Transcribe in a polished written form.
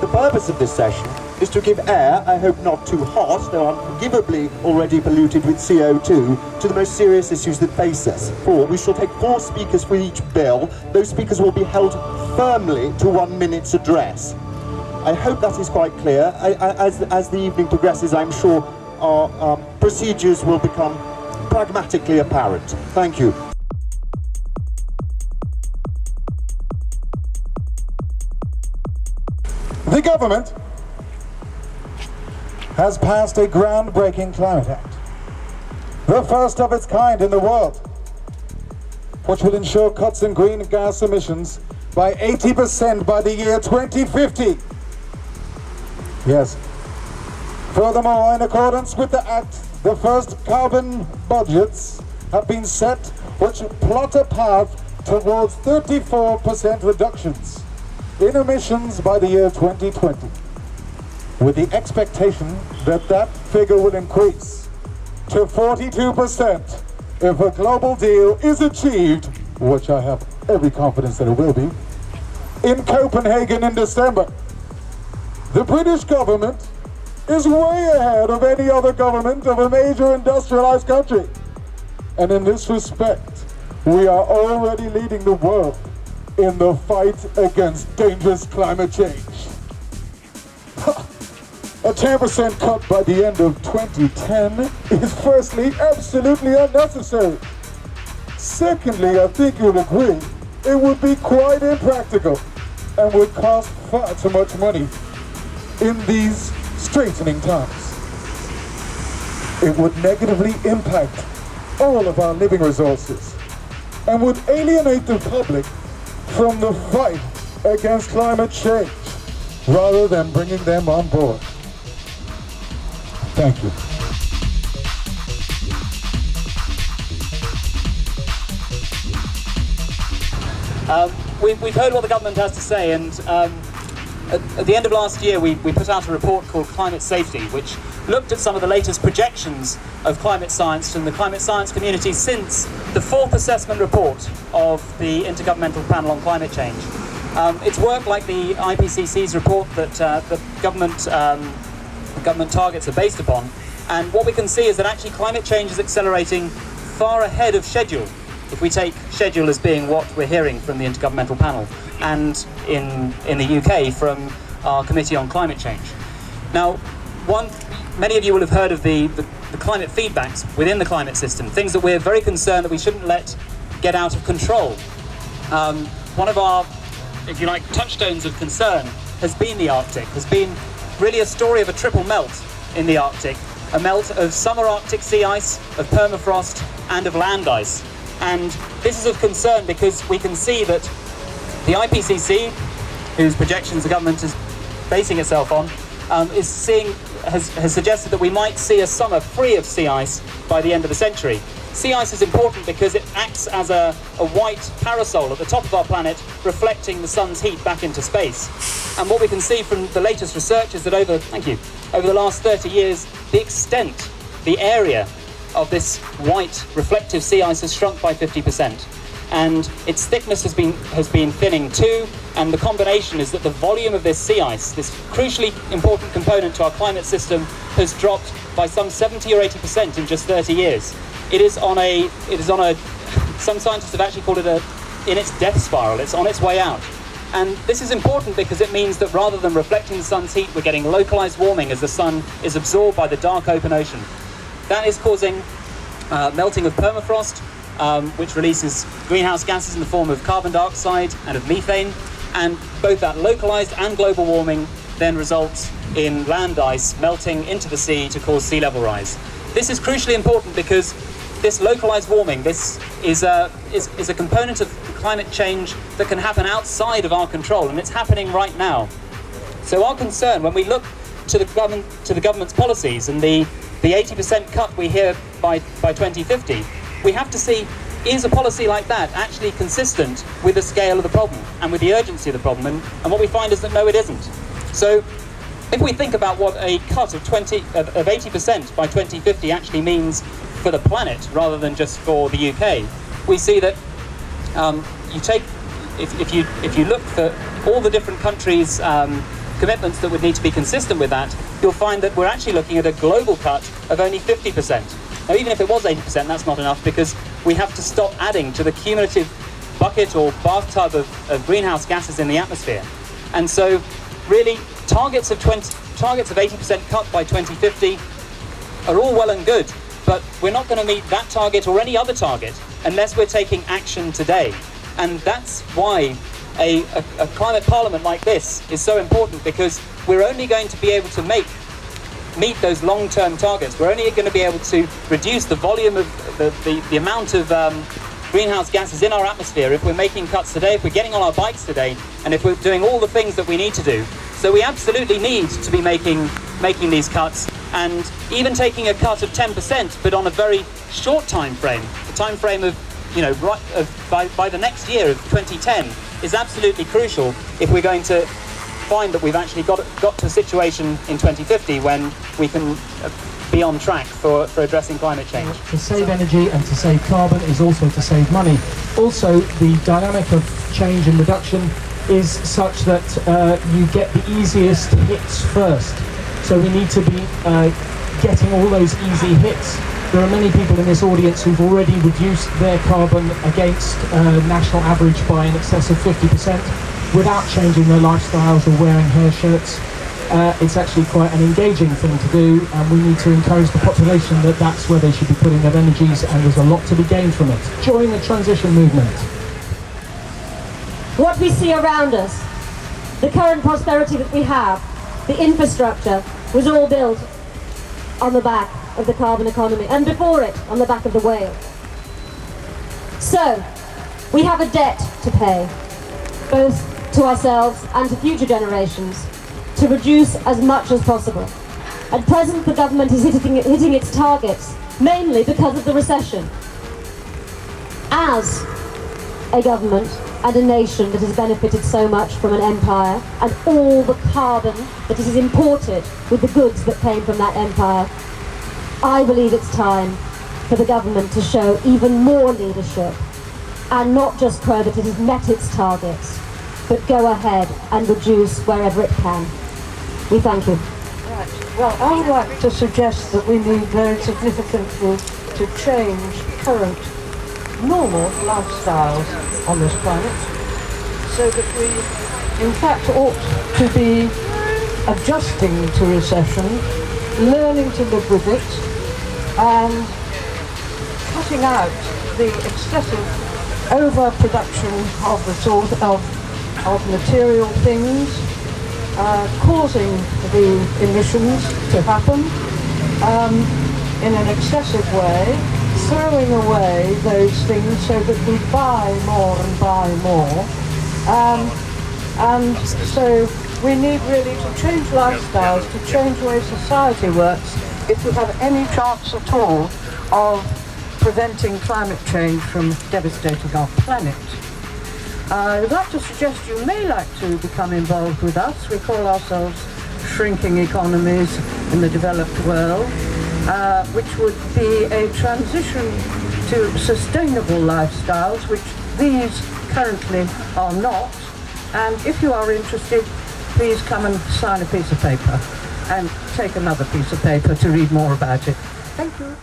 The purpose of this session is to give air, I hope not too hot, though unforgivably already polluted with CO2, to the most serious issues that face us. We shall take 4 speakers for each bill. Those speakers will be held firmly to 1 minute's address. I hope that is quite clear. As the evening progresses, I'm sure our procedures will become pragmatically apparent. Thank you. The government has passed a groundbreaking climate act, the first of its kind in the world, which will ensure cuts in greenhouse gas emissions by 80% by the year 2050. Yes. Furthermore, in accordance with the act, the first carbon budgets have been set which plot a path towards 34% reductions in emissions by the year 2020, with the expectation that that figure will increase to 42% if a global deal is achieved, which I have every confidence that it will be, in Copenhagen in December. The British government is way ahead of any other government of a major industrialized country. And in this respect, we are already leading the world in the fight against dangerous climate change. A 10% cut by the end of 2010 is firstly absolutely unnecessary. Secondly, I think you'll agree, it would be quite impractical and would cost far too much money in these straitening times. It would negatively impact all of our living resources and would alienate the public from the fight against climate change rather than bringing them on board. Thank you. We've heard what the government has to say, and at the end of last year we put out a report called Climate Safety, which looked at some of the latest projections of climate science from the climate science community since the 4th assessment report of the Intergovernmental Panel on Climate Change. It's work like the IPCC's report that the government targets are based upon, and what we can see is that actually climate change is accelerating far ahead of schedule, if we take schedule as being what we're hearing from the Intergovernmental Panel and in the UK from our Committee on Climate Change. Now, many of you will have heard of the climate feedbacks within the climate system, things that we're very concerned that we shouldn't let get out of control. One of our, if you like, touchstones of concern has been the Arctic, has been really a story of a triple melt in the Arctic, a melt of summer Arctic sea ice, of permafrost and of land ice. And this is of concern because we can see that the IPCC, whose projections the government is basing itself on, has suggested that we might see a summer free of sea ice by the end of the century. Sea ice is important because it acts as a white parasol at the top of our planet, reflecting the sun's heat back into space. And what we can see from the latest research is that over the last 30 years, the extent, the area of this white reflective sea ice has shrunk by 50%. And its thickness has been thinning too, and the combination is that the volume of this sea ice, this crucially important component to our climate system, has dropped by some 70 or 80% in just 30 years. It is on a, some scientists have actually called it in its death spiral. It's on its way out. And this is important because it means that rather than reflecting the sun's heat, we're getting localized warming as the sun is absorbed by the dark open ocean. That is causing melting of permafrost, which releases greenhouse gases in the form of carbon dioxide and of methane, and both that localized and global warming then results in land ice melting into the sea to cause sea level rise. This is crucially important because this localized warming, this is a component of climate change that can happen outside of our control, and it's happening right now. So our concern when we look to the government's policies and the 80% cut we hear by 2050, we have to see, is a policy like that actually consistent with the scale of the problem and with the urgency of the problem? And what we find is that no, it isn't. So if we think about what a cut of 80% by 2050 actually means for the planet rather than just for the UK, we see that if you look for all the different countries' commitments that would need to be consistent with that, you'll find that we're actually looking at a global cut of only 50%. Now, even if it was 80%, that's not enough, because we have to stop adding to the cumulative bucket or bathtub of greenhouse gases in the atmosphere. And so, really, targets of 80% cut by 2050 are all well and good, but we're not going to meet that target or any other target unless we're taking action today. And that's why a climate parliament like this is so important, because we're only going to be able to meet those long-term targets. We're only going to be able to reduce the volume of the amount of greenhouse gases in our atmosphere if we're making cuts today, if we're getting on our bikes today, and if we're doing all the things that we need to do. So we absolutely need to be making these cuts, and even taking a cut of 10%, but on a very short time frame. The time frame of, by the next year of 2010 is absolutely crucial if we're going to find that we've actually got to a situation in 2050 when we can be on track for addressing climate change. To save energy and to save carbon is also to save money. Also, the dynamic of change and reduction is such that you get the easiest hits first. So we need to be getting all those easy hits. There are many people in this audience who've already reduced their carbon against national average by in excess of 50% without changing their lifestyles or wearing hair shirts. It's actually quite an engaging thing to do, and we need to encourage the population that that's where they should be putting their energies, and there's a lot to be gained from it. Join the transition movement. What we see around us, the current prosperity that we have, the infrastructure, was all built on the back of the carbon economy, and before it, on the back of the whale. So, we have a debt to pay, both to ourselves and to future generations, to reduce as much as possible. At present, the government is hitting its targets, mainly because of the recession. As a government and a nation that has benefited so much from an empire and all the carbon that is imported with the goods that came from that empire, I believe it's time for the government to show even more leadership and not just crow that it has met its targets, but go ahead and reduce wherever it can. We thank you. Right. Well, I would like to suggest that we need very significantly to change current normal lifestyles on this planet, so that we in fact ought to be adjusting to recession, learning to live with it, and cutting out the excessive overproduction of the sort of material things, causing the emissions to happen in an excessive way, throwing away those things so that we buy more and buy more. And so we need really to change lifestyles, to change the way society works, if we have any chance at all of preventing climate change from devastating our planet. I would like to suggest you may like to become involved with us. We call ourselves shrinking economies in the developed world, which would be a transition to sustainable lifestyles, which these currently are not. And if you are interested, please come and sign a piece of paper and take another piece of paper to read more about it. Thank you.